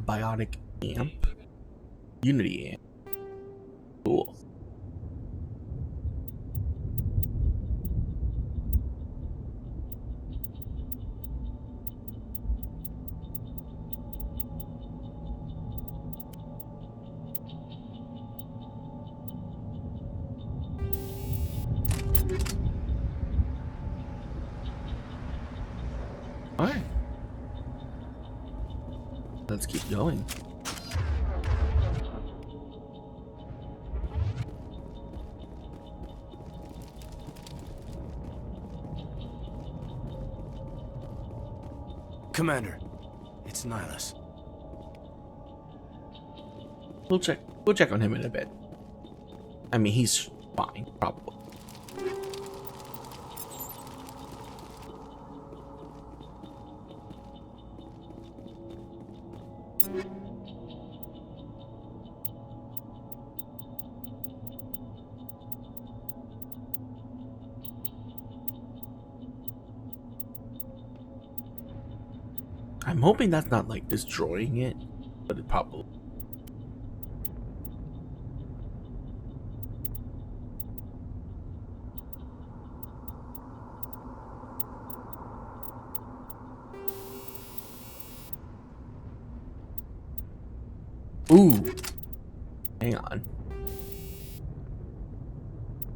biotic amp. Unity amp. Cool. Alright. Let's keep going. Commander, it's Nihilus. We'll check on him in a bit. I mean, he's fine, probably. I'm hoping that's not like destroying it, but it probably. Ooh, hang on.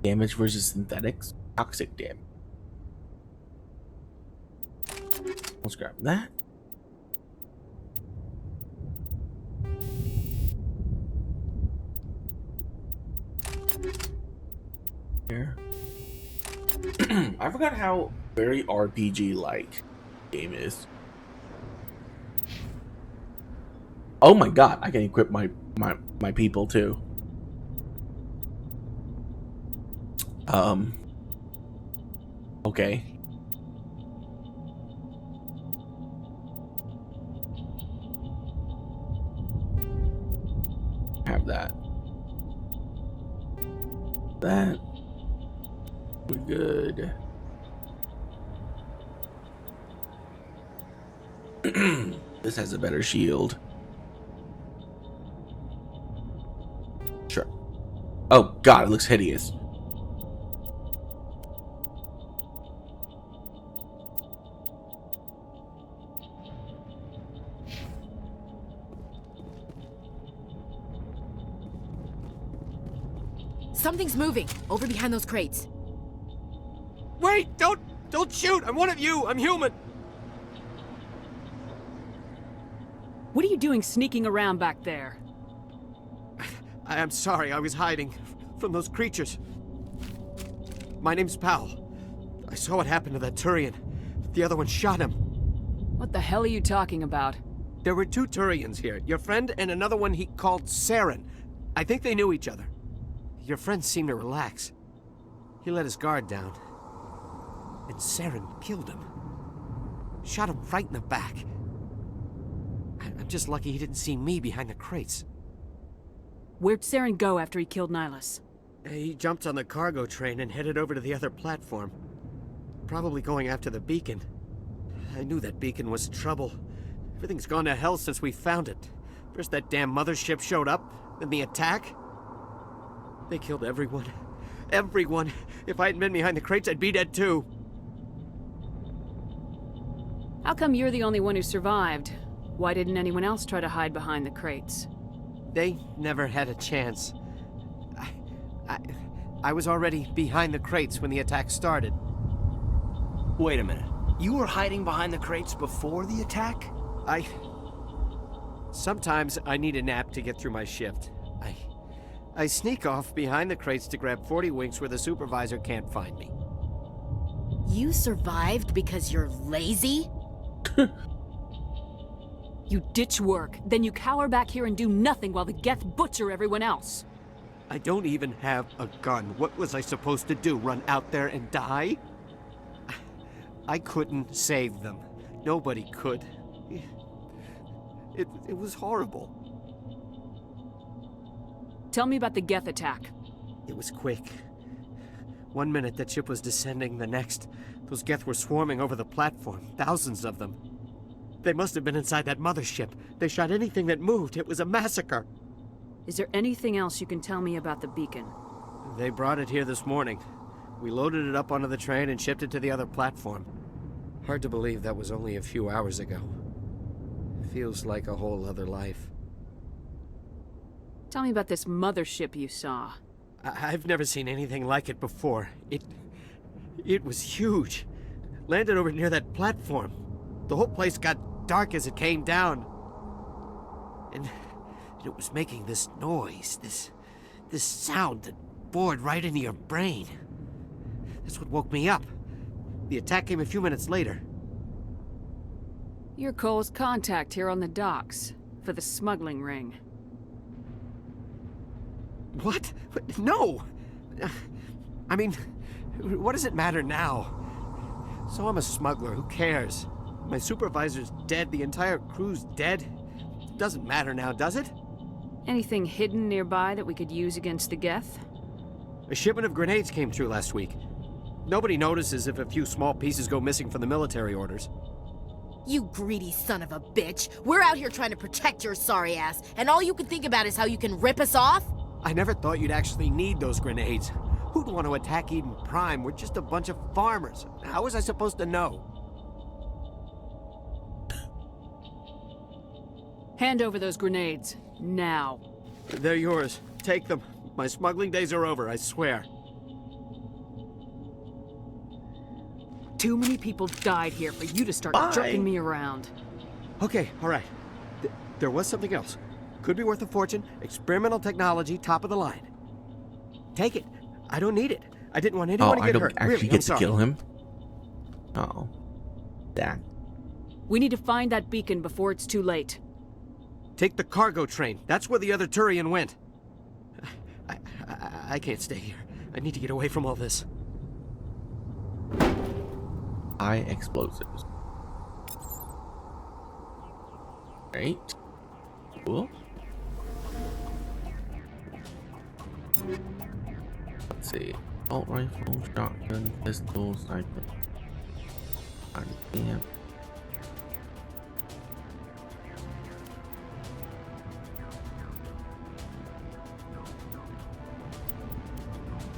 Damage versus synthetics, toxic damage. Let's grab that. Here. I forgot how very RPG-like game is. Oh my god, I can equip my people too. Okay. Have that. That. We're good. This has a better shield. Sure. Oh god, it looks hideous. Something's moving over behind those crates. Wait! Don't shoot! I'm one of you! I'm human! What are you doing sneaking around back there? I'm sorry, I was hiding from those creatures. My name's Powell. I saw what happened to that Turian. The other one shot him. What the hell are you talking about? There were two Turians here. Your friend and another one he called Saren. I think they knew each other. Your friend seemed to relax. He let his guard down. And Saren killed him. Shot him right in the back. I'm just lucky he didn't see me behind the crates. Where'd Saren go after he killed Nihilus? He jumped on the cargo train and headed over to the other platform. Probably going after the beacon. I knew that beacon was trouble. Everything's gone to hell since we found it. First that damn mothership showed up, then the attack. They killed everyone. Everyone. If I hadn't been behind the crates, I'd be dead too. How come you're the only one who survived? Why didn't anyone else try to hide behind the crates? They never had a chance. I was already behind the crates when the attack started. Wait a minute. You were hiding behind the crates before the attack? Sometimes I need a nap to get through my shift. I sneak off behind the crates to grab 40 winks where the supervisor can't find me. You survived because you're lazy? You ditch work, then you cower back here and do nothing while the Geth butcher everyone else. I don't even have a gun. What was I supposed to do? Run out there and die? I couldn't save them. Nobody could. It was horrible. Tell me about the Geth attack. It was quick. 1 minute that ship was descending, the next, those Geth were swarming over the platform. Thousands of them. They must have been inside that mothership. They shot anything that moved. It was a massacre. Is there anything else you can tell me about the beacon? They brought it here this morning. We loaded it up onto the train and shipped it to the other platform. Hard to believe that was only a few hours ago. Feels like a whole other life. Tell me about this mothership you saw. I've never seen anything like it before. It was huge. Landed over near that platform. The whole place got dark as it came down. And it was making this noise, this sound that bored right into your brain. That's what woke me up. The attack came a few minutes later. You're Cole's contact here on the docks for the smuggling ring. What? No! I mean, what does it matter now? So I'm a smuggler, who cares? My supervisor's dead, the entire crew's dead. Doesn't matter now, does it? Anything hidden nearby that we could use against the Geth? A shipment of grenades came through last week. Nobody notices if a few small pieces go missing from the military orders. You greedy son of a bitch. We're out here trying to protect your sorry ass, and all you can think about is how you can rip us off? I never thought you'd actually need those grenades. Who'd want to attack Eden Prime? We're just a bunch of farmers. How was I supposed to know? Hand over those grenades, now. They're yours. Take them. My smuggling days are over, I swear. Too many people died here for you to start jerking me around. Okay, all right. There was something else. Could be worth a fortune. Experimental technology, top of the line. Take it. I don't need it. I didn't want anyone to get hurt. I don't actually Really, get I'm to sorry. kill him? Oh. That. We need to find that beacon before it's too late. Take the cargo train. That's where the other Turian went. I can't stay here. I need to get away from all this. High explosives. Right. Cool. Let's see. Assault rifle, shotgun, pistol, sniper. Damn.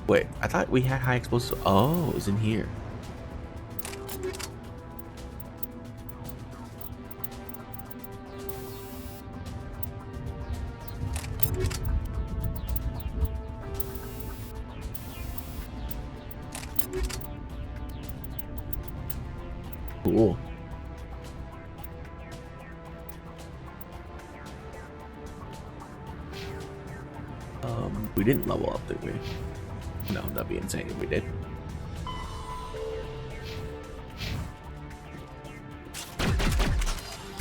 Wait, I thought we had high explosive. Oh, it's in here. Cool. We didn't level up, did we? No, that'd be insane if we did.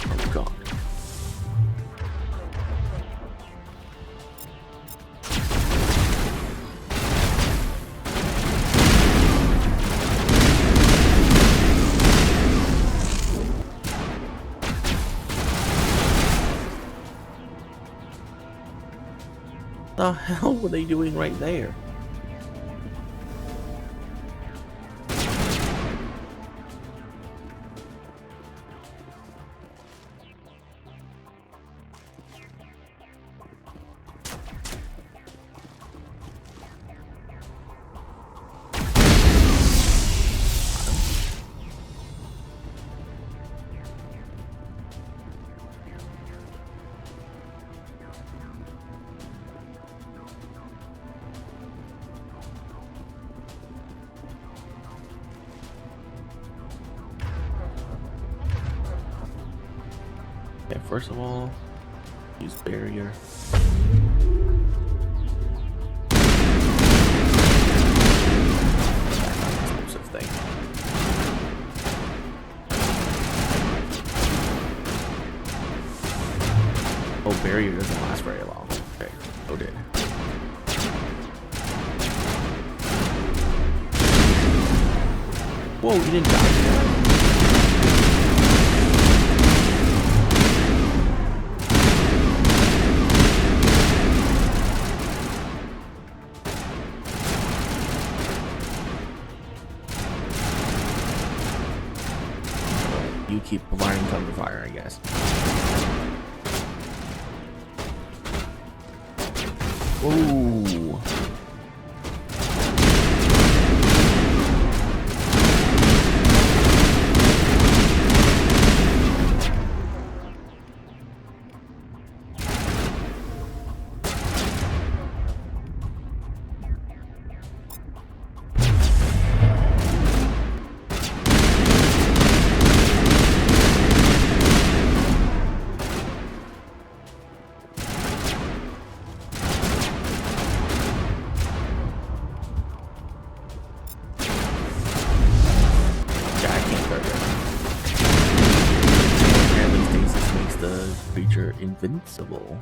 Oh god. The hell were they doing right there? Okay, first of all, use barrier. Explosive thing. Oh, barrier doesn't last very long. Okay, loaded. Whoa, you didn't die. you keep providing cover fire, I guess. Ooh. Invincible.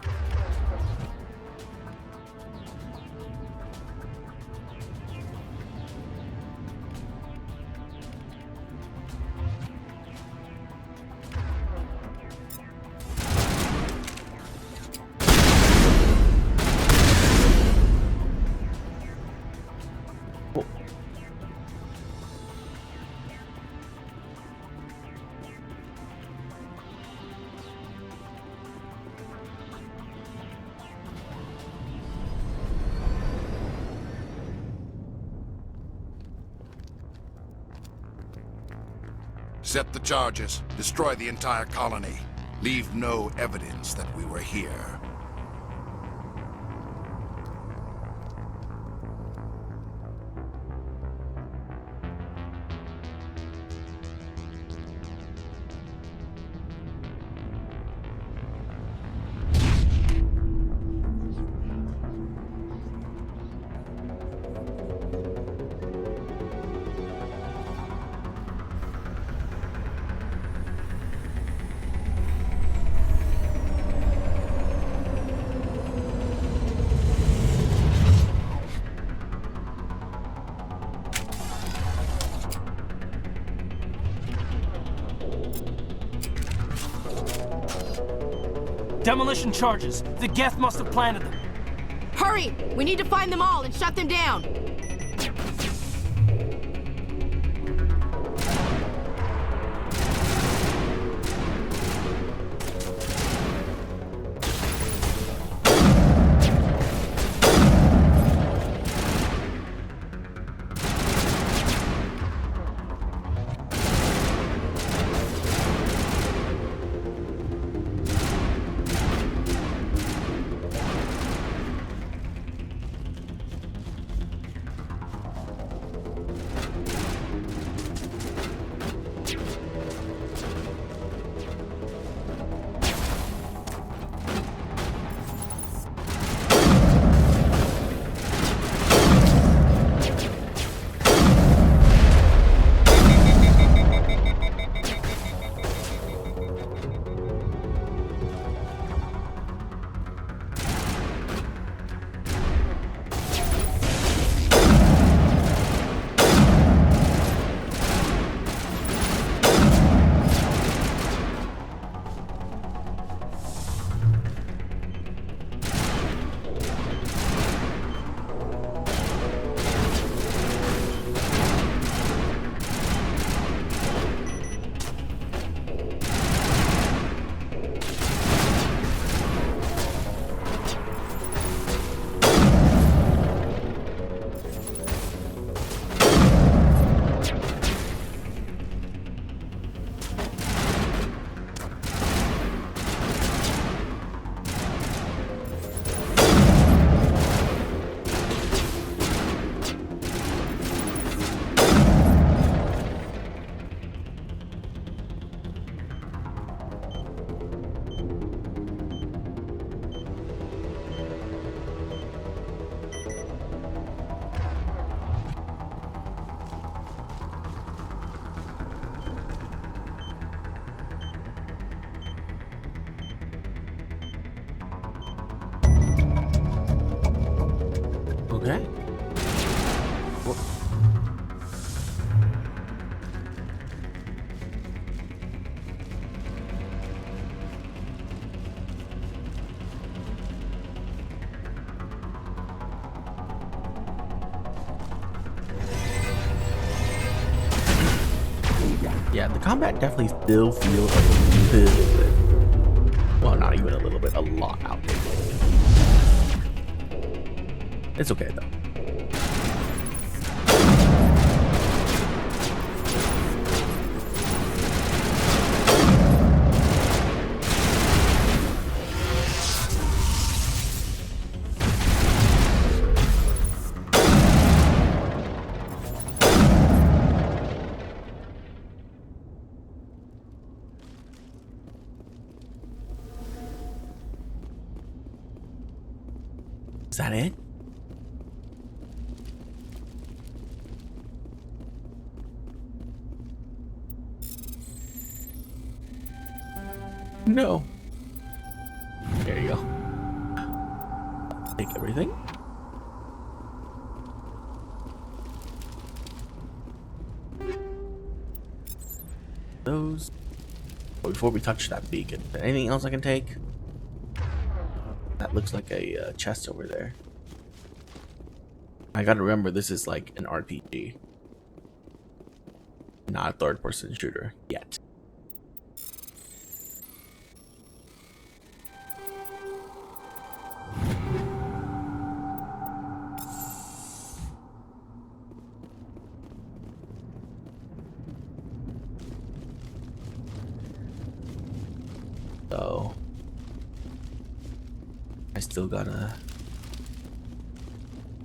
Set the charges. Destroy the entire colony. Leave no evidence that we were here. Demolition charges. The Geth must have planted them. Hurry! We need to find them all and shut them down! Okay. What? Yeah, the combat definitely still feels like a little bit. Well, not even a little bit, a lot outdated. It's okay though. Is that it? No. There you go. Take everything. Those. But before we touch that beacon, is there anything else I can take? That looks like a chest over there. I gotta remember, this is like an RPG, not a third-person shooter yet. So I still gotta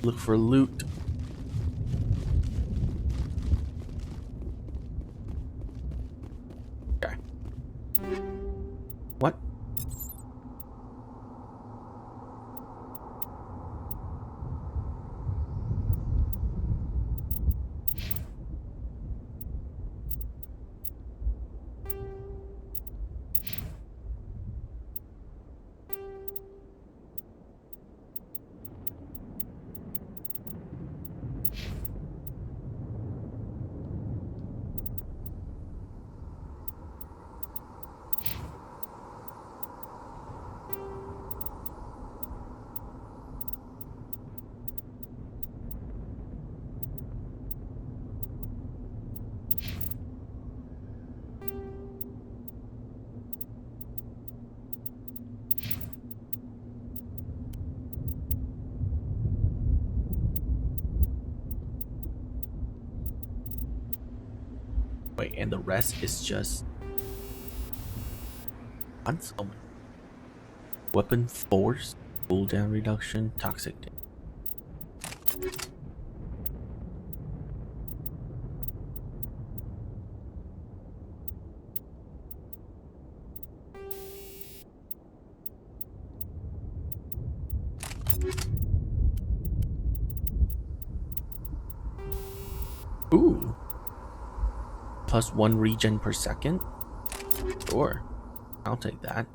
look for loot. Okay. What? Wait, and the rest is just unsummon. Weapon force, cooldown reduction, toxic. Ooh. +1 regen per second? Sure. I'll take that.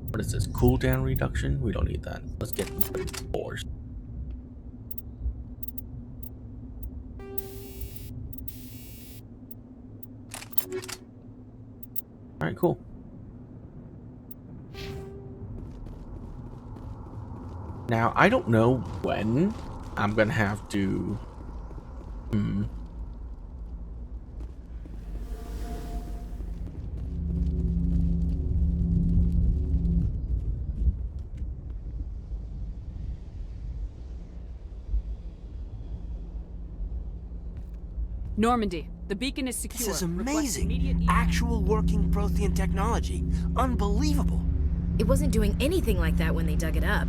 What is this? Cooldown reduction? We don't need that. Let's get force. Alright, cool. Now, I don't know when I'm gonna have to... Normandy, the beacon is secure. This is Request amazing. immediate Actual working Prothean technology. Unbelievable. It wasn't doing anything like that when they dug it up.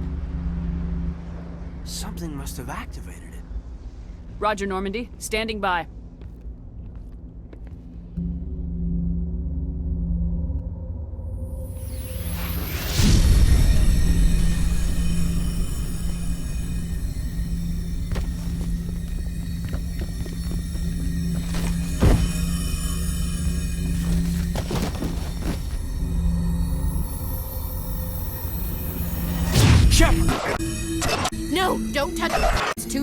Something must have activated it. Roger, Normandy. Standing by. No, don't touch it. It's too...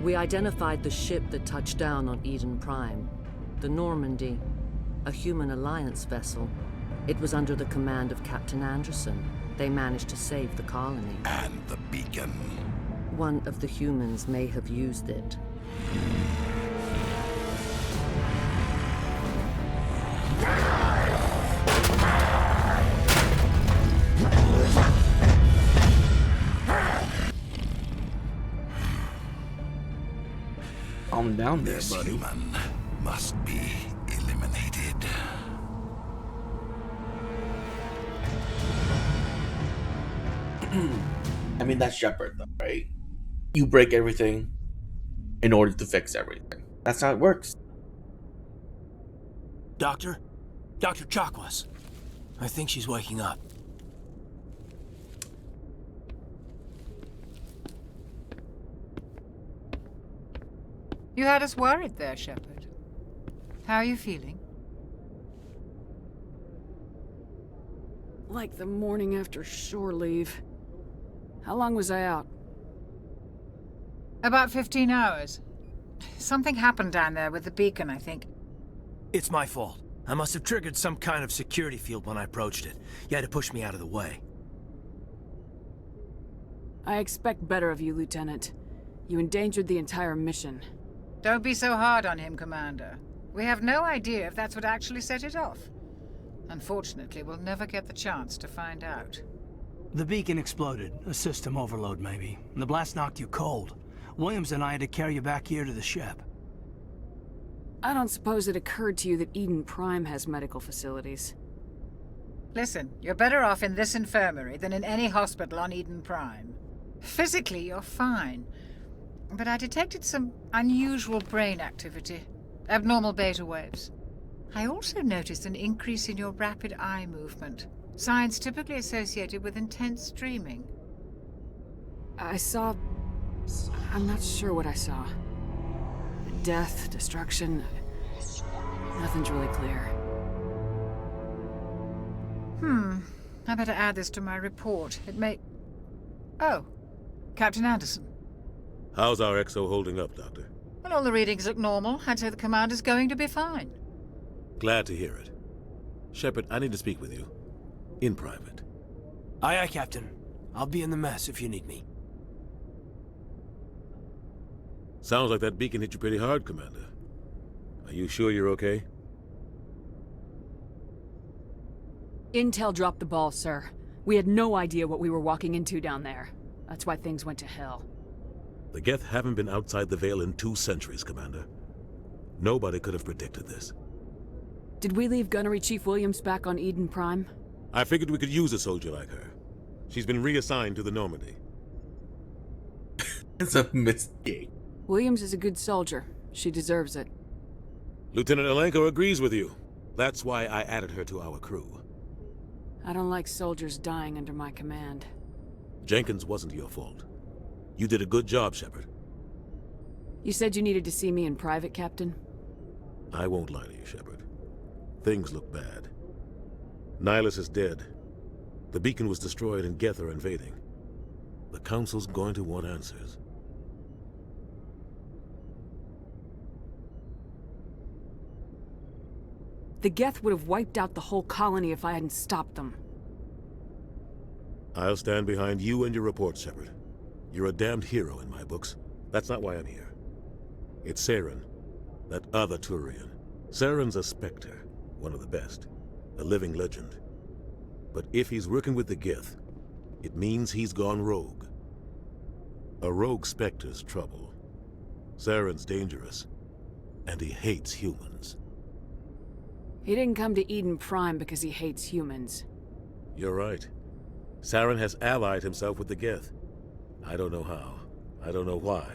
We identified the ship that touched down on Eden Prime. The Normandy. A human alliance vessel. It was under the command of Captain Anderson. They managed to save the colony. And the beacon. One of the humans may have used it. Calm down there, This buddy. human must be eliminated. I mean, that's Shepard, though, right? You break everything in order to fix everything. That's how it works. Doctor? Dr. Chakwas. I think she's waking up. You had us worried there, Shepard. How are you feeling? Like the morning after shore leave. How long was I out? About 15 hours. Something happened down there with the beacon, I think. It's my fault. I must have triggered some kind of security field when I approached it. You had to push me out of the way. I expect better of you, Lieutenant. You endangered the entire mission. Don't be so hard on him, Commander. We have no idea if that's what actually set it off. Unfortunately, we'll never get the chance to find out. The beacon exploded. A system overload, maybe. The blast knocked you cold. Williams and I had to carry you back here to the ship. I don't suppose it occurred to you that Eden Prime has medical facilities. Listen, you're better off in this infirmary than in any hospital on Eden Prime. Physically, you're fine. But I detected some unusual brain activity. Abnormal beta waves. I also noticed an increase in your rapid eye movement. Signs typically associated with intense dreaming. I saw... I'm not sure what I saw. Death, destruction... Nothing's really clear. I better add this to my report. It may... Oh, Captain Anderson. How's our XO holding up, Doctor? Well, all the readings look normal. I'd say the commander's going to be fine. Glad to hear it. Shepard, I need to speak with you. In private. Aye, aye, Captain. I'll be in the mess if you need me. Sounds like that beacon hit you pretty hard, Commander. Are you sure you're okay? Intel dropped the ball, sir. We had no idea what we were walking into down there. That's why things went to hell. The Geth haven't been outside the Veil in 2 centuries, Commander. Nobody could have predicted this. Did we leave Gunnery Chief Williams back on Eden Prime? I figured we could use a soldier like her. She's been reassigned to the Normandy. It's a mistake. Williams is a good soldier. She deserves it. Lieutenant Alenko agrees with you. That's why I added her to our crew. I don't like soldiers dying under my command. Jenkins wasn't your fault. You did a good job, Shepard. You said you needed to see me in private, Captain? I won't lie to you, Shepard. Things look bad. Nihilus is dead. The beacon was destroyed and Geth are invading. The Council's going to want answers. The Geth would have wiped out the whole colony if I hadn't stopped them. I'll stand behind you and your report, Shepard. You're a damned hero in my books. That's not why I'm here. It's Saren, that other Turian. Saren's a Spectre, one of the best, a living legend. But if he's working with the Geth, it means he's gone rogue. A rogue Spectre's trouble. Saren's dangerous, and he hates humans. He didn't come to Eden Prime because he hates humans. You're right. Saren has allied himself with the Geth. I don't know how. I don't know why.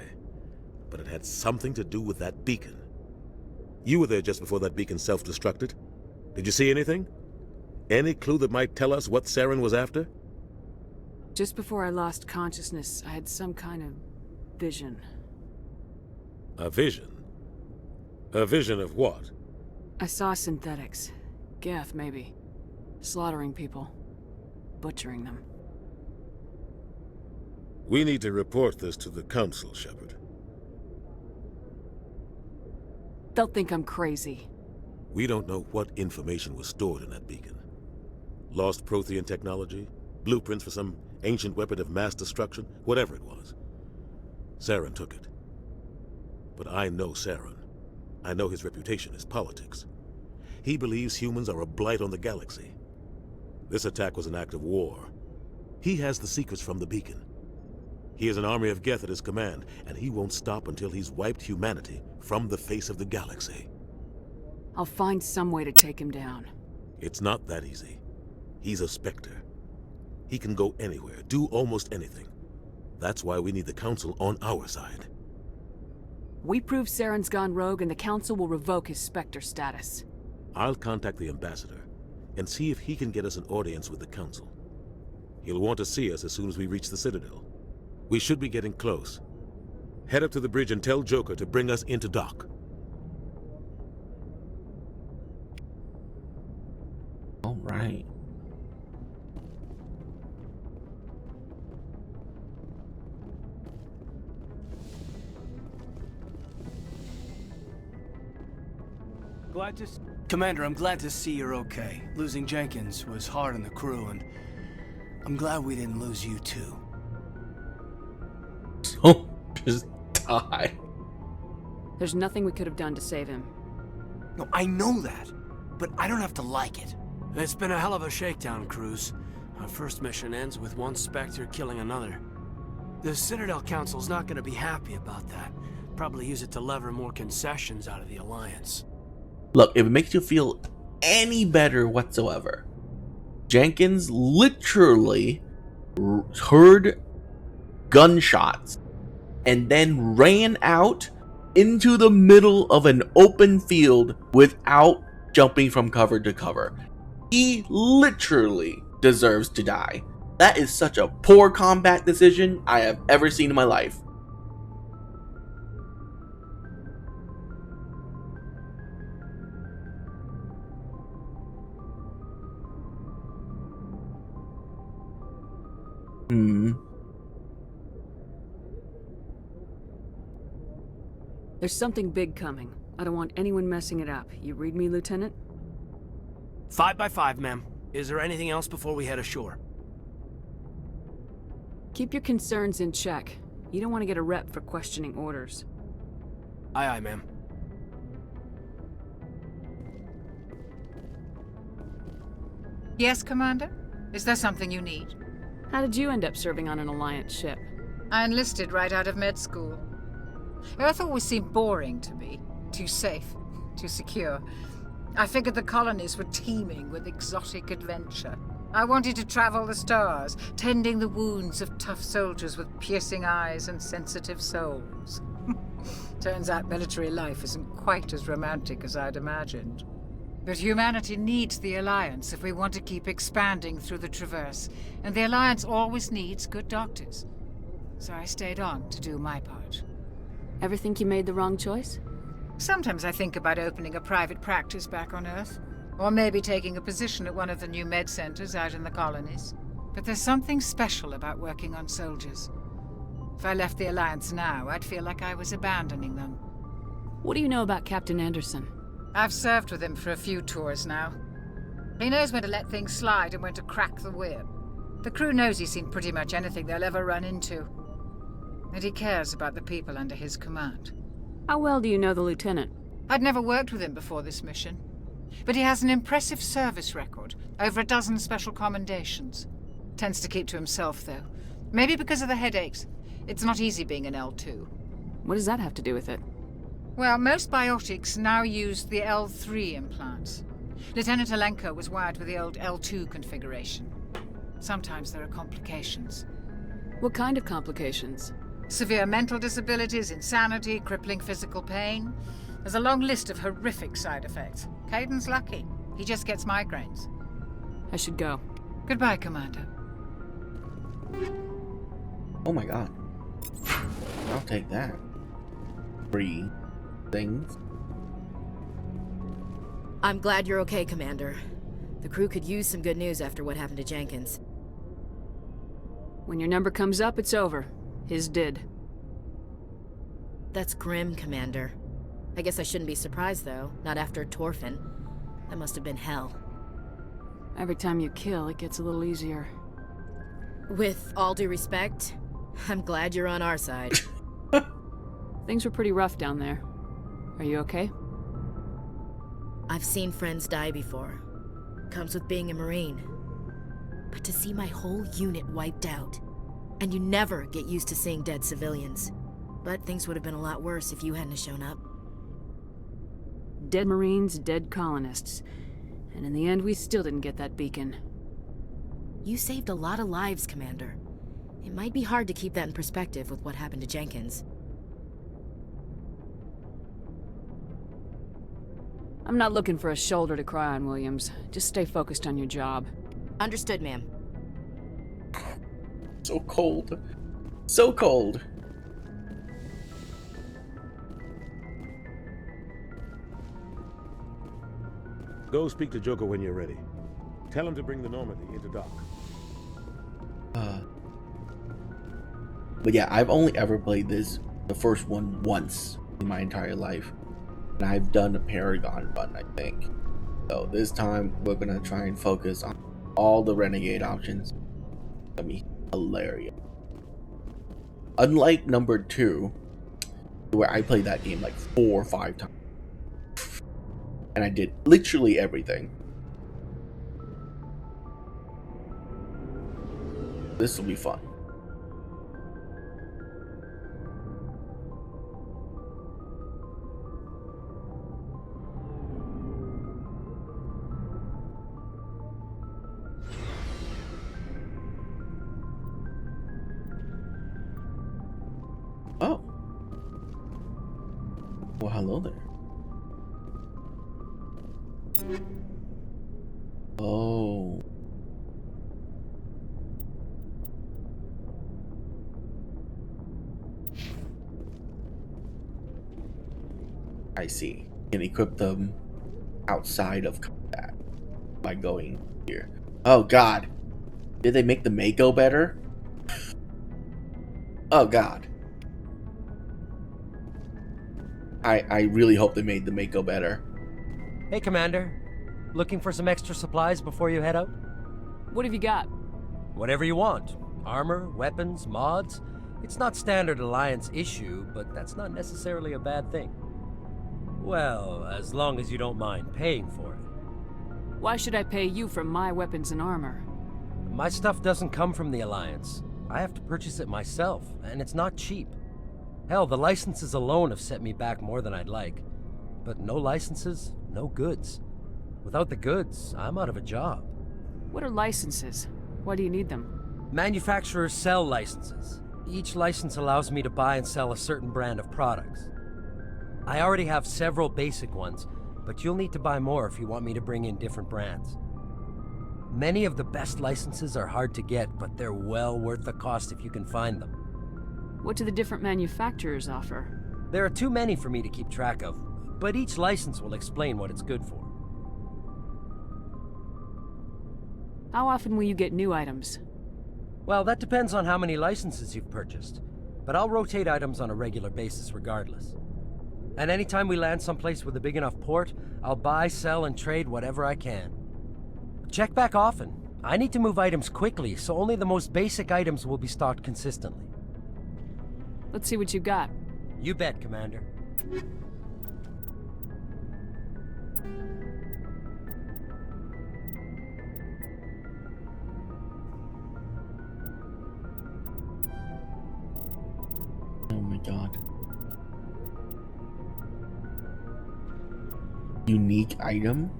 But it had something to do with that beacon. You were there just before that beacon self-destructed. Did you see anything? Any clue that might tell us what Saren was after? Just before I lost consciousness, I had some kind of vision. A vision? A vision of what? I saw synthetics. Geth, maybe. Slaughtering people. Butchering them. We need to report this to the Council, Shepard. They'll think I'm crazy. We don't know what information was stored in that beacon. Lost Prothean technology? Blueprints for some ancient weapon of mass destruction? Whatever it was. Saren took it. But I know Saren. I know his reputation is politics. He believes humans are a blight on the galaxy. This attack was an act of war. He has the secrets from the beacon. He has an army of Geth at his command, and he won't stop until he's wiped humanity from the face of the galaxy. I'll find some way to take him down. It's not that easy. He's a Spectre. He can go anywhere, do almost anything. That's why we need the Council on our side. We prove Saren's gone rogue and the Council will revoke his Spectre status. I'll contact the Ambassador and see if he can get us an audience with the Council. He'll want to see us as soon as we reach the Citadel. We should be getting close. Head up to the bridge and tell Joker to bring us into dock. All right. Commander, I'm glad to see you're okay. Losing Jenkins was hard on the crew, and I'm glad we didn't lose you too. So, just die. There's nothing we could have done to save him. No, I know that, but I don't have to like it. It's been a hell of a shakedown, Cruz. Our first mission ends with one Spectre killing another. The Citadel Council's not gonna be happy about that. Probably use it to lever more concessions out of the Alliance. Look, if it makes you feel any better whatsoever, Jenkins literally heard gunshots and then ran out into the middle of an open field without jumping from cover to cover. He literally deserves to die. That is such a poor combat decision I have ever seen in my life. There's something big coming. I don't want anyone messing it up. You read me, Lieutenant? 5 by 5, ma'am. Is there anything else before we head ashore? Keep your concerns in check. You don't want to get a rep for questioning orders. Aye, aye, ma'am. Yes, Commander? Is there something you need? How did you end up serving on an Alliance ship? I enlisted right out of med school. Earth always seemed boring to me. Too safe, too secure. I figured the colonies were teeming with exotic adventure. I wanted to travel the stars, tending the wounds of tough soldiers with piercing eyes and sensitive souls. Turns out military life isn't quite as romantic as I'd imagined. But humanity needs the Alliance if we want to keep expanding through the Traverse, and the Alliance always needs good doctors. So I stayed on to do my part. Ever think you made the wrong choice? Sometimes I think about opening a private practice back on Earth, or maybe taking a position at one of the new med centers out in the colonies. But there's something special about working on soldiers. If I left the Alliance now, I'd feel like I was abandoning them. What do you know about Captain Anderson? I've served with him for a few tours now. He knows when to let things slide and when to crack the whip. The crew knows he's seen pretty much anything they'll ever run into. And he cares about the people under his command. How well do you know the Lieutenant? I'd never worked with him before this mission. But he has an impressive service record, over a dozen special commendations. Tends to keep to himself, though. Maybe because of the headaches. It's not easy being an L2. What does that have to do with it? Well, most biotics now use the L3 implants. Lieutenant Alenko was wired with the old L2 configuration. Sometimes there are complications. What kind of complications? Severe mental disabilities, insanity, crippling physical pain. There's a long list of horrific side effects. Caden's lucky. He just gets migraines. I should go. Goodbye, Commander. Oh my god. I'll take that. 3 things. I'm glad you're okay, Commander. The crew could use some good news after what happened to Jenkins. When your number comes up, it's over. His did. That's grim, Commander. I guess I shouldn't be surprised, though. Not after Torfin. That must have been hell. Every time you kill, it gets a little easier. With all due respect, I'm glad you're on our side. Things were pretty rough down there. Are you okay? I've seen friends die before. Comes with being a Marine. But to see my whole unit wiped out, and you never get used to seeing dead civilians. But things would have been a lot worse if you hadn't shown up. Dead Marines, dead colonists. And in the end, we still didn't get that beacon. You saved a lot of lives, Commander. It might be hard to keep that in perspective with what happened to Jenkins. I'm not looking for a shoulder to cry on, Williams. Just stay focused on your job. Understood, ma'am. So cold. So cold. Go speak to Joker when you're ready. Tell him to bring the Normandy into dock. But yeah, I've only ever played the first one once in my entire life. And I've done a Paragon run, I think. So this time, we're gonna try and focus on all the Renegade options. That'll be hilarious. Unlike number 2, where I played that game like 4 or 5 times. And I did literally everything. This will be fun. Oh. Well, hello there. Oh. I see. You can equip them outside of combat by going here. Oh god. Did they make the Mako better? Oh god. I really hope they made the Mako better. Hey, Commander. Looking for some extra supplies before you head out? What have you got? Whatever you want. Armor, weapons, mods. It's not standard Alliance issue, but that's not necessarily a bad thing. Well, as long as you don't mind paying for it. Why should I pay you for my weapons and armor? My stuff doesn't come from the Alliance. I have to purchase it myself, and it's not cheap. Hell, the licenses alone have set me back more than I'd like. But no licenses, no goods. Without the goods, I'm out of a job. What are licenses? Why do you need them? Manufacturers sell licenses. Each license allows me to buy and sell a certain brand of products. I already have several basic ones, but you'll need to buy more if you want me to bring in different brands. Many of the best licenses are hard to get, but they're well worth the cost if you can find them. What do the different manufacturers offer? There are too many for me to keep track of, but each license will explain what it's good for. How often will you get new items? Well, that depends on how many licenses you've purchased, but I'll rotate items on a regular basis regardless. And anytime we land someplace with a big enough port, I'll buy, sell, and trade whatever I can. Check back often. I need to move items quickly, so only the most basic items will be stocked consistently. Let's see what you got. You bet, Commander. Oh my god. Unique item.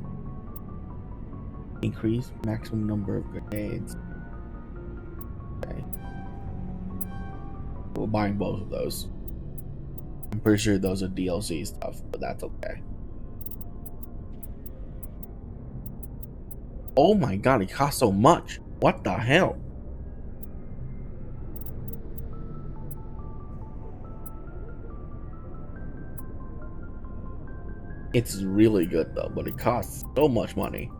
Increase maximum number of grenades. Okay. We're buying both of those. I'm pretty sure those are DLC stuff, but that's okay. Oh my god, it costs so much. What the hell? It's really good though, but it costs so much money.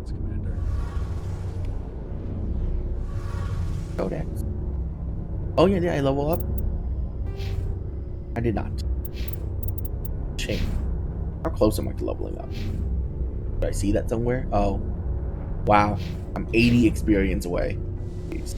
Thanks, Commander. Codex. Oh yeah, did I level up? I did not. Shame. How close am I to leveling up? Did I see that somewhere? Oh. Wow. I'm 80 experience away. Jeez.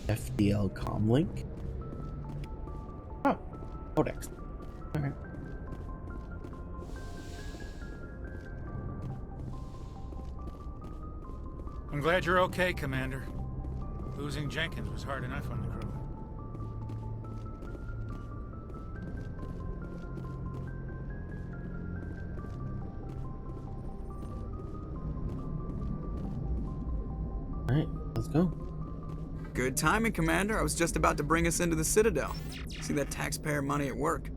FDL comlink. Oh, Codex. Alright. I'm glad you're okay, Commander. Losing Jenkins was hard enough on the crew. Alright, let's go. Good timing, Commander. I was just about to bring us into the Citadel. See that taxpayer money at work.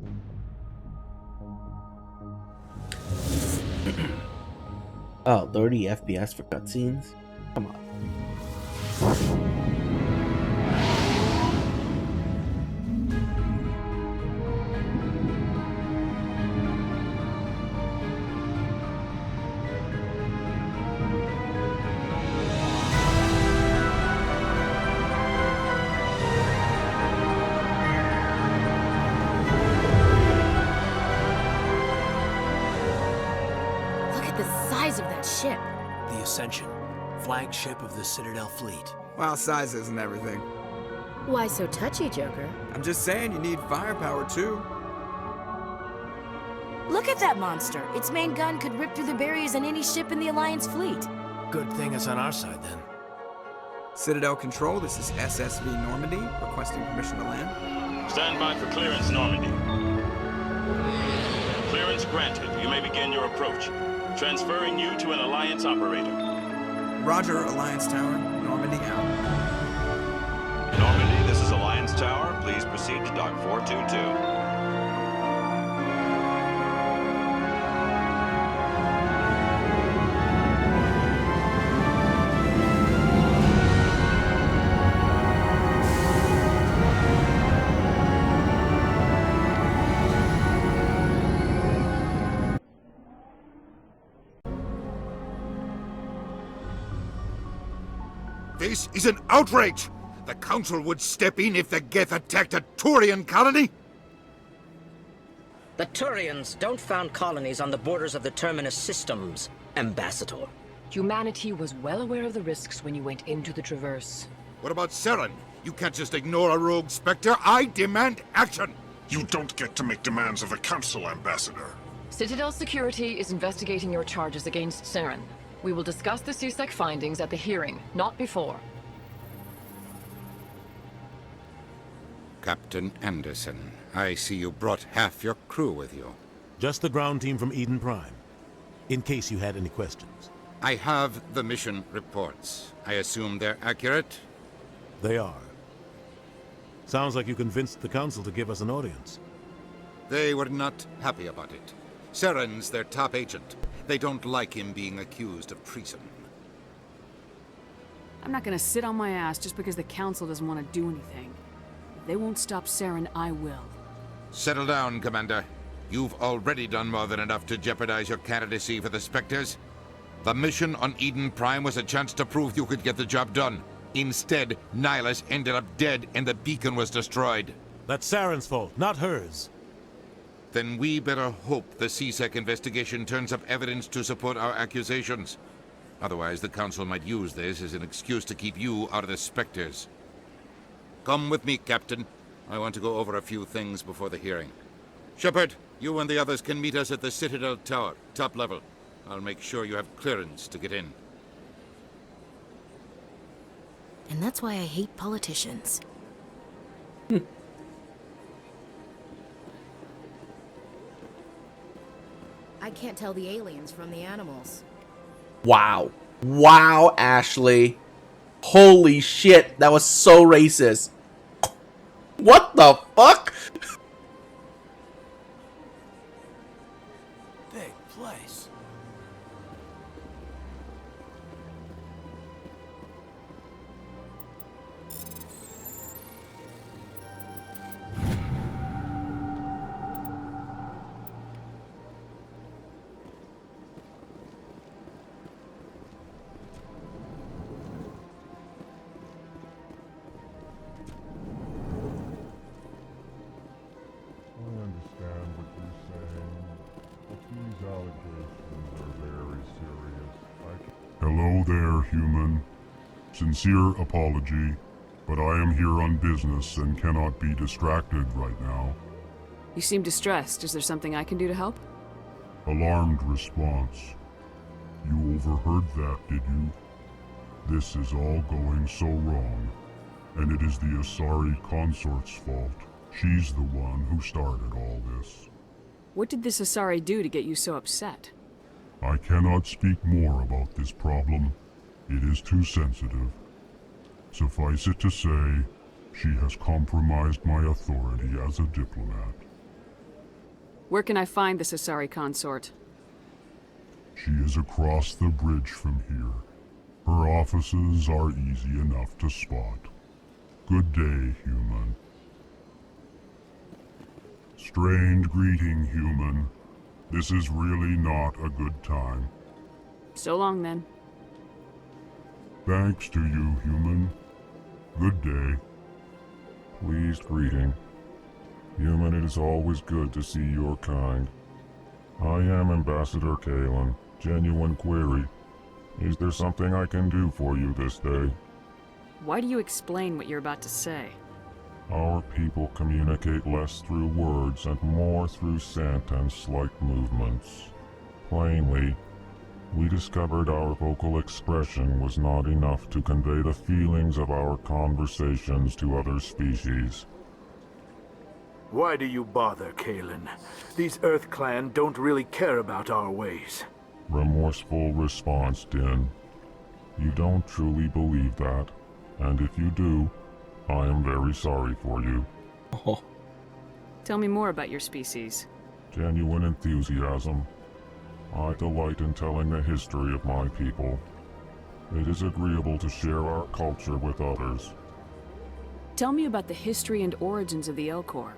Oh, 30 FPS for cutscenes? Come on. Size of that ship. The Ascension, flagship of the Citadel fleet. Well, size isn't everything. Why so touchy, Joker? I'm just saying you need firepower too. Look at that monster. Its main gun could rip through the barriers in any ship in the Alliance fleet. Good thing it's on our side then. Citadel Control, this is SSV Normandy, requesting permission to land. Stand by for clearance, Normandy. Clearance granted. You may begin your approach. Transferring you to an Alliance operator. Roger, Alliance Tower. Normandy out. Normandy, this is Alliance Tower. Please proceed to Dock 422. This is an outrage! The Council would step in if the Geth attacked a Turian colony? The Turians don't found colonies on the borders of the Terminus systems, Ambassador. Humanity was well aware of the risks when you went into the Traverse. What about Saren? You can't just ignore a rogue Spectre. I demand action! You don't get to make demands of the Council, Ambassador. Citadel Security is investigating your charges against Saren. We will discuss the CSEC findings at the hearing, not before. Captain Anderson, I see you brought half your crew with you. Just the ground team from Eden Prime, in case you had any questions. I have the mission reports. I assume they're accurate? They are. Sounds like you convinced the Council to give us an audience. They were not happy about it. Saren's their top agent. They don't like him being accused of treason. I'm not gonna sit on my ass just because the Council doesn't want to do anything. If they won't stop Saren, I will. Settle down, Commander. You've already done more than enough to jeopardize your candidacy for the Spectres. The mission on Eden Prime was a chance to prove you could get the job done. Instead, Nihilus ended up dead and the beacon was destroyed. That's Saren's fault, not hers. Then we better hope the CSEC investigation turns up evidence to support our accusations. Otherwise, the Council might use this as an excuse to keep you out of the Spectres. Come with me, Captain. I want to go over a few things before the hearing. Shepard, you and the others can meet us at the Citadel Tower, top level. I'll make sure you have clearance to get in. And that's why I hate politicians. I can't tell the aliens from the animals. Wow. Wow, Ashley. Holy shit, that was so racist. What the fuck? Big place. I understand what you're saying, but these allegations are very serious. Hello there, human. Sincere apology, but I am here on business and cannot be distracted right now. You seem distressed. Is there something I can do to help? Alarmed response. You overheard that, did you? This is all going so wrong, and it is the Asari Consort's fault. She's the one who started all this. What did this Asari do to get you so upset? I cannot speak more about this problem. It is too sensitive. Suffice it to say, she has compromised my authority as a diplomat. Where can I find this Asari Consort? She is across the bridge from here. Her offices are easy enough to spot. Good day, human. Strained greeting, human. This is really not a good time. So long, then. Thanks to you, human. Good day. Pleased greeting. Human, it is always good to see your kind. I am Ambassador Kalen. Genuine query. Is there something I can do for you this day? Why do you explain what you're about to say? Our people communicate less through words and more through scent and slight movements. Plainly, we discovered our vocal expression was not enough to convey the feelings of our conversations to other species. Why do you bother, Kalen? These Earth Clan don't really care about our ways. Remorseful response, Din. You don't truly believe that, and if you do, I am very sorry for you. Oh. Tell me more about your species. Genuine enthusiasm. I delight in telling the history of my people. It is agreeable to share our culture with others. Tell me about the history and origins of the Elcor.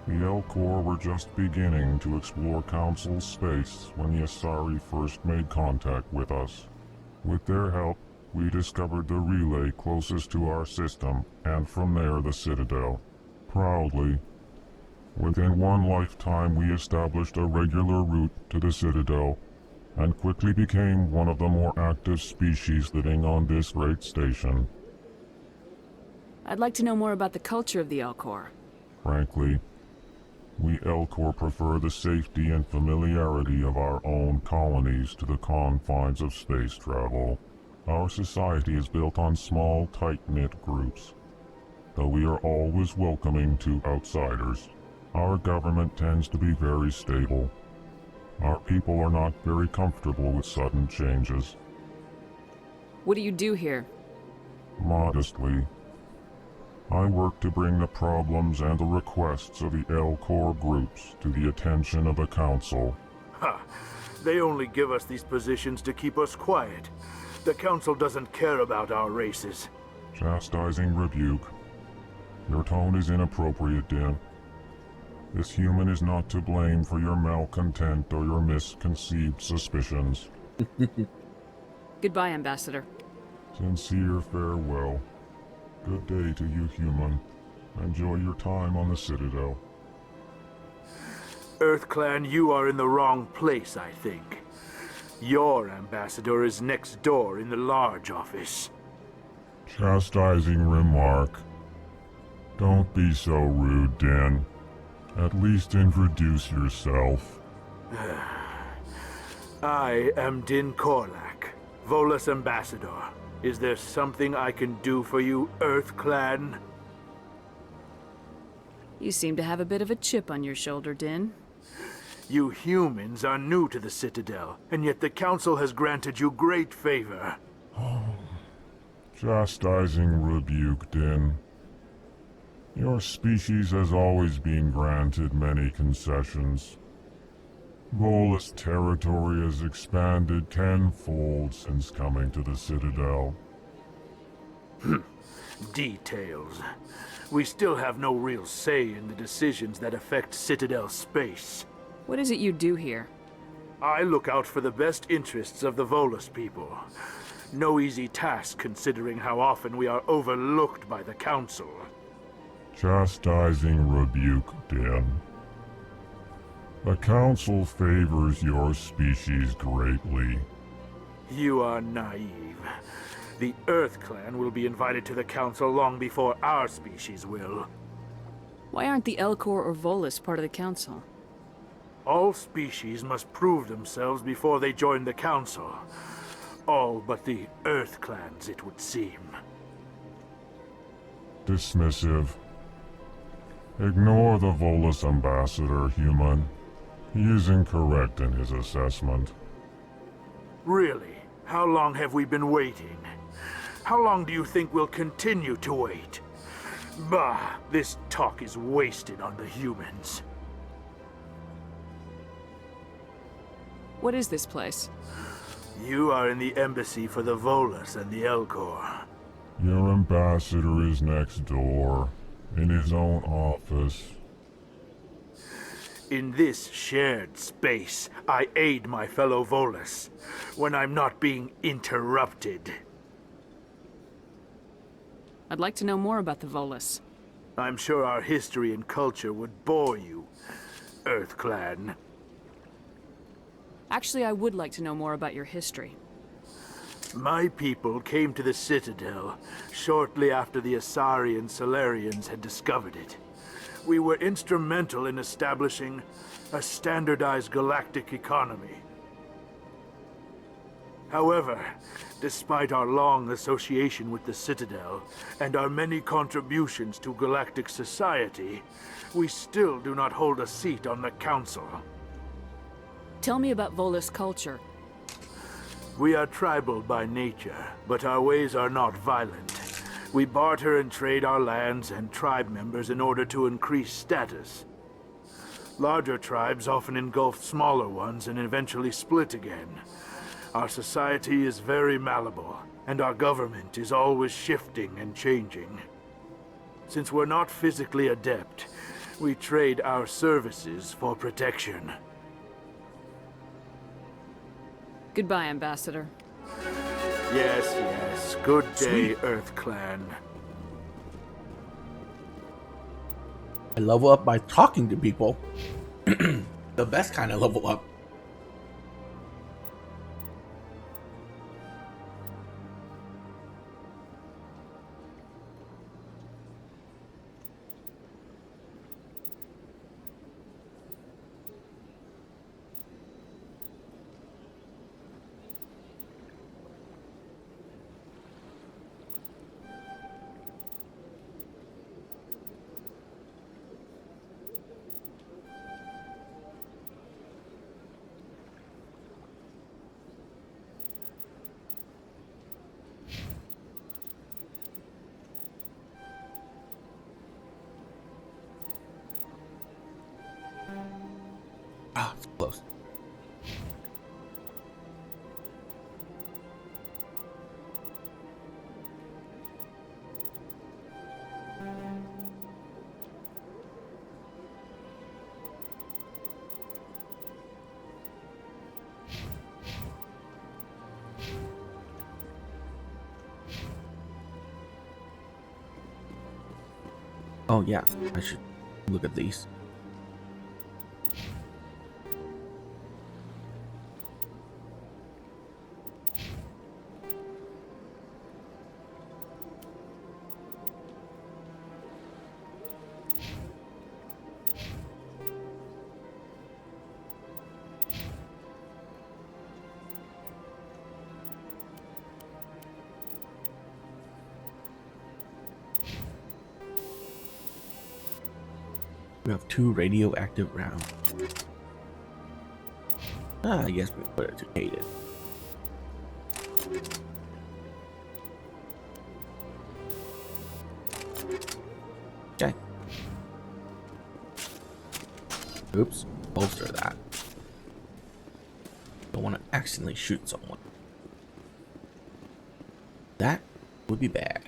The Elcor were just beginning to explore Council space when the Asari first made contact with us. With their help, we discovered the relay closest to our system, and from there the Citadel. Proudly, within one lifetime we established a regular route to the Citadel, and quickly became one of the more active species living on this great station. I'd like to know more about the culture of the Elcor. Frankly, we Elcor prefer the safety and familiarity of our own colonies to the confines of space travel. Our society is built on small, tight-knit groups, though we are always welcoming to outsiders. Our government tends to be very stable. Our people are not very comfortable with sudden changes. What do you do here? Modestly, I work to bring the problems and the requests of the Elcor groups to the attention of the Council. Ha! They only give us these positions to keep us quiet. The Council doesn't care about our races. Chastising rebuke. Your tone is inappropriate, Din. This human is not to blame for your malcontent or your misconceived suspicions. Goodbye, Ambassador. Sincere farewell. Good day to you, human. Enjoy your time on the Citadel. Earth Clan, you are in the wrong place, I think. Your ambassador is next door in the large office. Chastising remark. Don't be so rude, Din. At least introduce yourself. I am Din Korlak, Volas Ambassador. Is there something I can do for you, Earth Clan? You seem to have a bit of a chip on your shoulder, Din. You humans are new to the Citadel, and yet the Council has granted you great favor. Chastising rebuke, Din. Your species has always been granted many concessions. Volas territory has expanded tenfold since coming to the Citadel. Details. We still have no real say in the decisions that affect Citadel space. What is it you do here? I look out for the best interests of the Volas people. No easy task considering how often we are overlooked by the Council. Chastising rebuke, Din. The Council favors your species greatly. You are naive. The Earth Clan will be invited to the Council long before our species will. Why aren't the Elcor or Volas part of the Council? All species must prove themselves before they join the Council. All but the Earth Clans, it would seem. Dismissive. Ignore the Volas ambassador, human. He is incorrect in his assessment. Really? How long have we been waiting? How long do you think we'll continue to wait? Bah, this talk is wasted on the humans. What is this place? You are in the embassy for the Volas and the Elcor. Your ambassador is next door, in his own office. In this shared space, I aid my fellow Volas when I'm not being interrupted. I'd like to know more about the Volas. I'm sure our history and culture would bore you, Earth Clan. Actually, I would like to know more about your history. My people came to the Citadel shortly after the Asari and Solarians had discovered it. We were instrumental in establishing a standardized galactic economy. However, despite our long association with the Citadel and our many contributions to galactic society, we still do not hold a seat on the Council. Tell me about Volas Culture. We are tribal by nature, but our ways are not violent. We barter and trade our lands and tribe members in order to increase status. Larger tribes often engulf smaller ones and eventually split again. Our society is very malleable, and our government is always shifting and changing. Since we're not physically adept, we trade our services for protection. Goodbye, Ambassador. Yes, yes. Good day, Earth Clan. I level up by talking to people. The best kind of level up. Ah, it's close. Oh yeah, I should look at these. We have 2 radioactive rounds. I guess we put it to Hayden. Okay. Oops, bolster that. Don't want to accidentally shoot someone. That would be bad.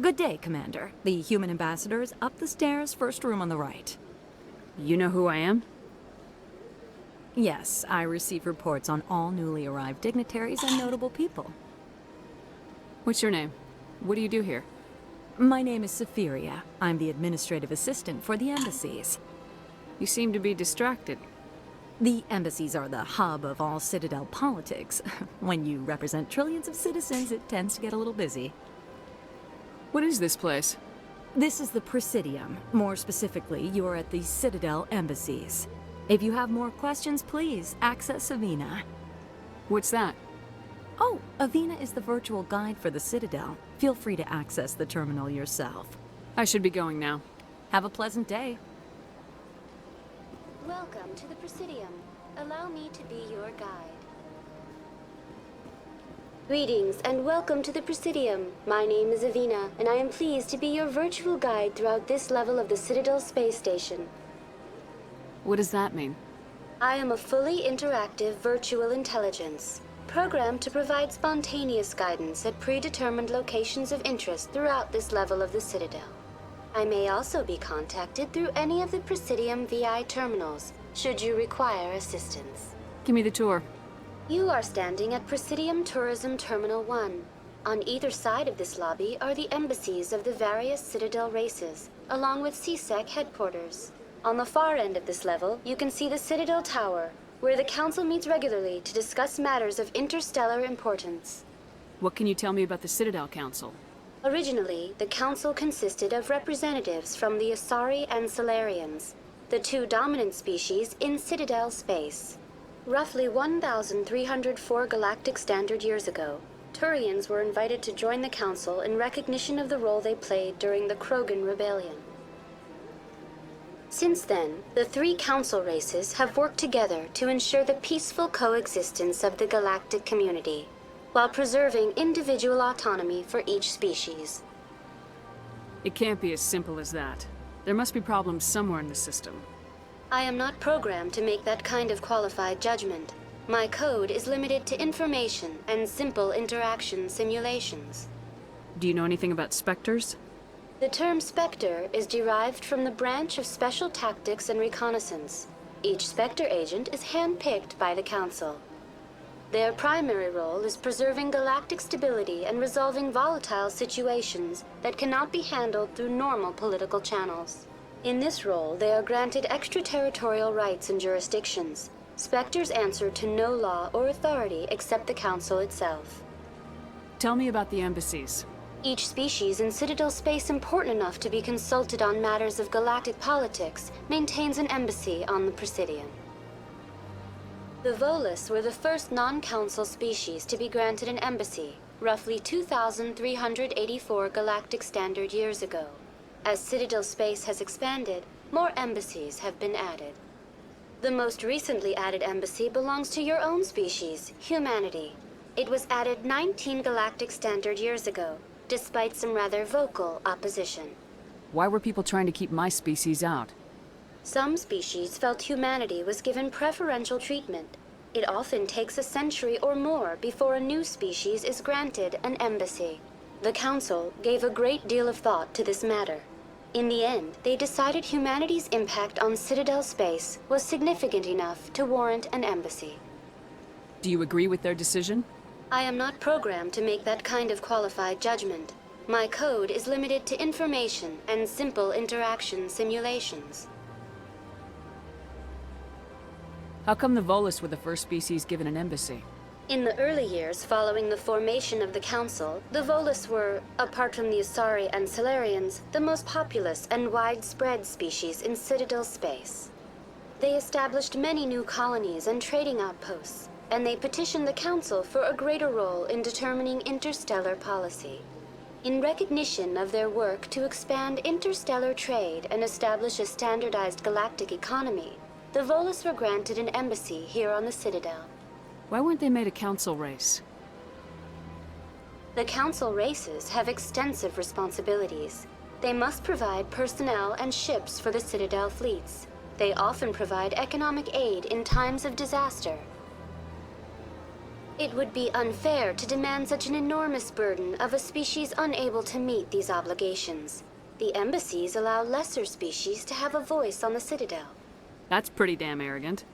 Good day, Commander. The human ambassador is up the stairs, first room on the right. You know who I am? Yes, I receive reports on all newly arrived dignitaries and notable people. What's your name? What do you do here? My name is Safiria. I'm the administrative assistant for the embassies. You seem to be distracted. The embassies are the hub of all Citadel politics. When you represent trillions of citizens, it tends to get a little busy. What is this place? This is the Presidium. More specifically, you are at the Citadel embassies. If you have more questions, please access Avina. What's that? Oh, Avina is the virtual guide for the Citadel. Feel free to access the terminal yourself. I should be going now. Have a pleasant day. Welcome to the Presidium. Allow me to be your guide. Greetings and welcome to the Presidium. My name is Avina, and I am pleased to be your virtual guide throughout this level of the Citadel space station. What does that mean? I am a fully interactive virtual intelligence, programmed to provide spontaneous guidance at predetermined locations of interest throughout this level of the Citadel. I may also be contacted through any of the Presidium VI terminals, should you require assistance. Give me the tour. You are standing at Presidium Tourism Terminal 1. On either side of this lobby are the embassies of the various Citadel races, along with CSEC headquarters. On the far end of this level, you can see the Citadel Tower, where the Council meets regularly to discuss matters of interstellar importance. What can you tell me about the Citadel Council? Originally, the Council consisted of representatives from the Asari and Salarians, the 2 dominant species in Citadel space. Roughly 1,304 galactic standard years ago, Turians were invited to join the Council in recognition of the role they played during the Krogan Rebellion. Since then, the 3 Council races have worked together to ensure the peaceful coexistence of the galactic community, while preserving individual autonomy for each species. It can't be as simple as that. There must be problems somewhere in the system. I am not programmed to make that kind of qualified judgment. My code is limited to information and simple interaction simulations. Do you know anything about Spectres? The term Spectre is derived from the branch of Special Tactics and Reconnaissance. Each Spectre agent is handpicked by the Council. Their primary role is preserving galactic stability and resolving volatile situations that cannot be handled through normal political channels. In this role, they are granted extraterritorial rights and jurisdictions. Spectres answer to no law or authority except the Council itself. Tell me about the embassies. Each species in Citadel space important enough to be consulted on matters of galactic politics maintains an embassy on the Presidium. The Volas were the first non-Council species to be granted an embassy, roughly 2,384 galactic standard years ago. As Citadel space has expanded, more embassies have been added. The most recently added embassy belongs to your own species, humanity. It was added 19 galactic standard years ago, despite some rather vocal opposition. Why were people trying to keep my species out? Some species felt humanity was given preferential treatment. It often takes a century or more before a new species is granted an embassy. The Council gave a great deal of thought to this matter. In the end, they decided humanity's impact on Citadel space was significant enough to warrant an embassy. Do you agree with their decision? I am not programmed to make that kind of qualified judgment. My code is limited to information and simple interaction simulations. How come the Volas were the first species given an embassy? In the early years following the formation of the Council, the Volas were, apart from the Asari and Salarians, the most populous and widespread species in Citadel space. They established many new colonies and trading outposts, and they petitioned the Council for a greater role in determining interstellar policy. In recognition of their work to expand interstellar trade and establish a standardized galactic economy, the Volas were granted an embassy here on the Citadel. Why weren't they made a council race? The Council races have extensive responsibilities. They must provide personnel and ships for the Citadel fleets. They often provide economic aid in times of disaster. It would be unfair to demand such an enormous burden of a species unable to meet these obligations. The embassies allow lesser species to have a voice on the Citadel. That's pretty damn arrogant.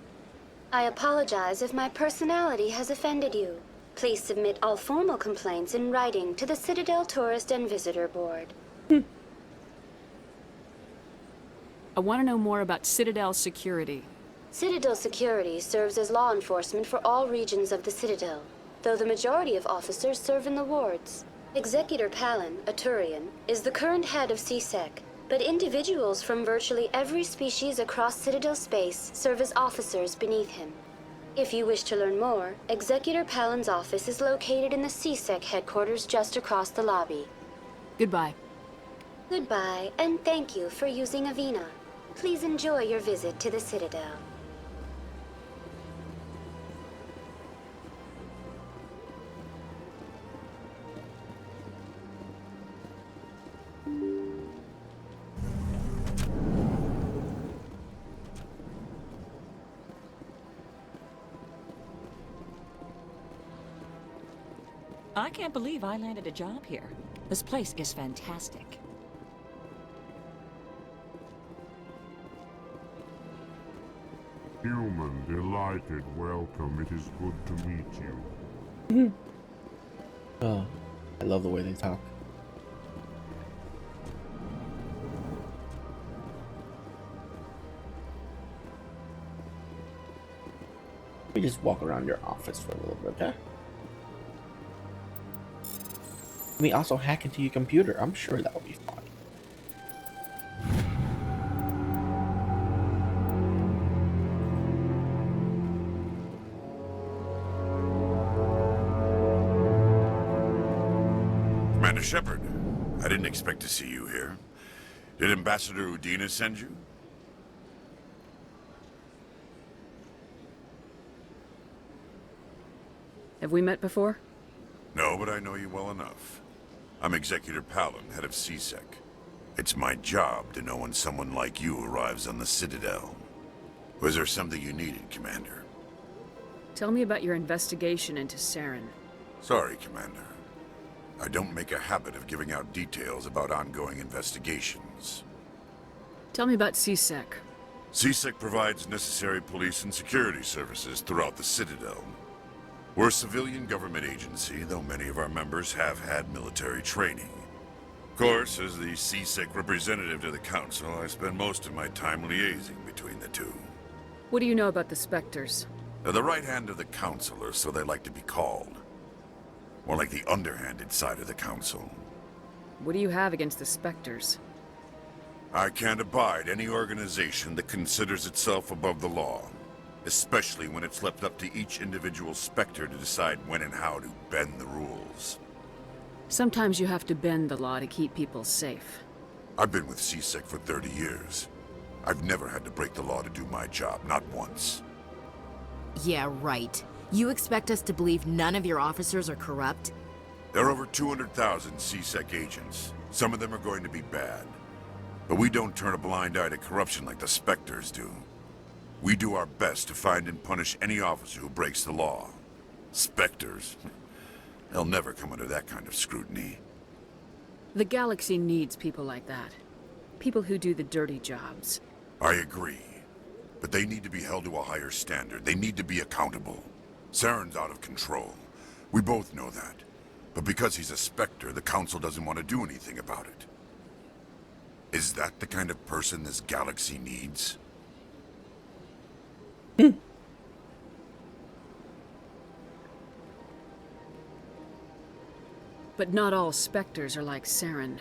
I apologize if my personality has offended you. Please submit all formal complaints in writing to the Citadel Tourist and Visitor Board. I want to know more about Citadel Security. Citadel Security serves as law enforcement for all regions of the Citadel, though the majority of officers serve in the wards. Executor Palin, a Turian, is the current head of CSEC, but individuals from virtually every species across Citadel space serve as officers beneath him. If you wish to learn more, Executor Palin's office is located in the CSEC headquarters just across the lobby. Goodbye. Goodbye, and thank you for using Avina. Please enjoy your visit to the Citadel. I can't believe I landed a job here. This place is fantastic. Human, delighted, welcome. It is good to meet you. Oh, I love the way they talk. Let me just walk around your office for a little bit, okay? Let me also hack into your computer. I'm sure that will be fun. Commander Shepard, I didn't expect to see you here. Did Ambassador Udina send you? Have we met before? No, but I know you well enough. I'm Executor Palin, head of CSEC. It's my job to know when someone like you arrives on the Citadel. Was there something you needed, Commander? Tell me about your investigation into Saren. Sorry, Commander. I don't make a habit of giving out details about ongoing investigations. Tell me about CSEC. CSEC provides necessary police and security services throughout the Citadel. We're a civilian government agency, though many of our members have had military training. Of course, as the CSEC representative to the Council, I spend most of my time liaising between the two. What do you know about the Spectres? They're the right hand of the Council, or so they like to be called. More like the underhanded side of the Council. What do you have against the Spectres? I can't abide any organization that considers itself above the law. Especially when it's left up to each individual Spectre to decide when and how to bend the rules. Sometimes you have to bend the law to keep people safe. I've been with CSEC for 30 years. I've never had to break the law to do my job, not once. Yeah, right. You expect us to believe none of your officers are corrupt? There are over 200,000 CSEC agents. Some of them are going to be bad. But we don't turn a blind eye to corruption like the Spectres do. We do our best to find and punish any officer who breaks the law. Spectres? They'll never come under that kind of scrutiny. The galaxy needs people like that. People who do the dirty jobs. I agree. But they need to be held to a higher standard. They need to be accountable. Saren's out of control. We both know that. But because he's a Spectre, the Council doesn't want to do anything about it. Is that the kind of person this galaxy needs? But not all Spectres are like Saren.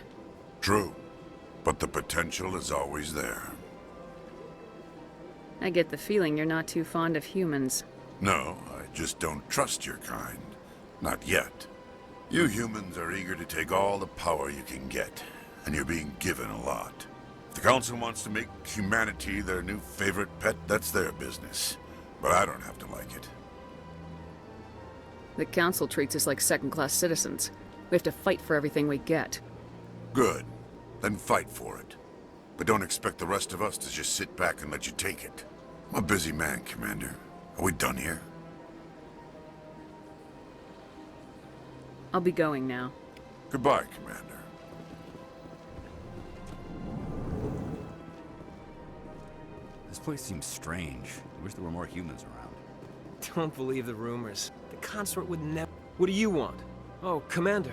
True. But the potential is always there. I get the feeling you're not too fond of humans. No, I just don't trust your kind. Not yet. You humans are eager to take all the power you can get, and you're being given a lot. If the Council wants to make humanity their new favorite pet, that's their business. But I don't have to like it. The Council treats us like second-class citizens. We have to fight for everything we get. Good. Then fight for it. But don't expect the rest of us to just sit back and let you take it. I'm a busy man, Commander. Are we done here? I'll be going now. Goodbye, Commander. This place seems strange. I wish there were more humans around. Don't believe the rumors. The consort would never... What do you want? Oh, Commander.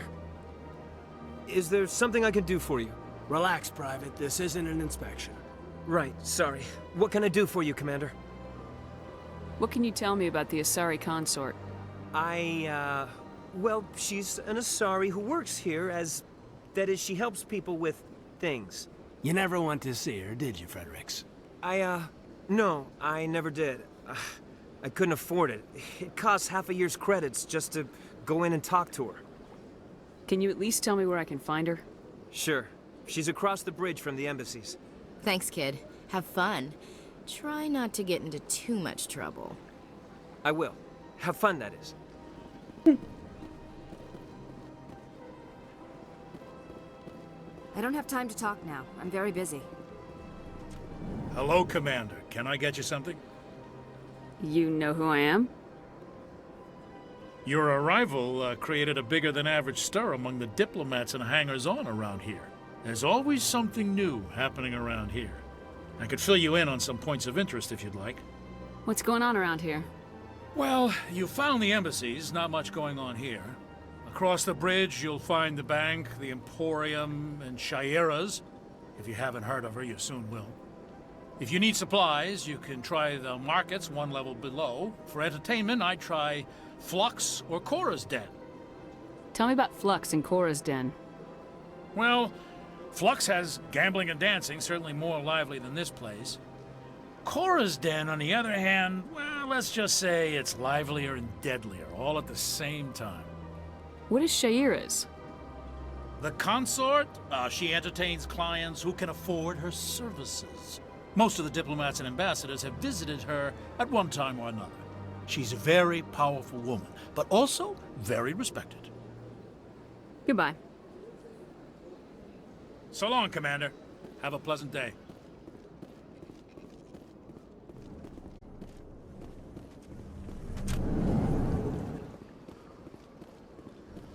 Is there something I can do for you? Relax, Private. This isn't an inspection. Right, sorry. What can I do for you, Commander? What can you tell me about the Asari Consort? Well, she's an Asari who works here as... That is, she helps people with things. You never went to see her, did you, Fredericks? No, I never did. I couldn't afford it. It costs half a year's credits just to go in and talk to her. Can you at least tell me where I can find her? Sure. She's across the bridge from the embassies. Thanks, kid. Have fun. Try not to get into too much trouble. I will. Have fun, that is. I don't have time to talk now. I'm very busy. Hello, Commander. Can I get you something? You know who I am? Your arrival created a bigger-than-average stir among the diplomats and hangers-on around here. There's always something new happening around here. I could fill you in on some points of interest if you'd like. What's going on around here? Well, you found the embassies, not much going on here. Across the bridge, you'll find the bank, the Emporium, and Shaira's. If you haven't heard of her, you soon will. If you need supplies, you can try the markets one level below. For entertainment, I'd try Flux or Cora's Den. Tell me about Flux and Cora's Den. Well, Flux has gambling and dancing, certainly more lively than this place. Cora's Den, on the other hand, well, let's just say it's livelier and deadlier, all at the same time. What is Shaira's? The consort, she entertains clients who can afford her services. Most of the diplomats and ambassadors have visited her at one time or another. She's a very powerful woman, but also very respected. Goodbye. So long, Commander. Have a pleasant day.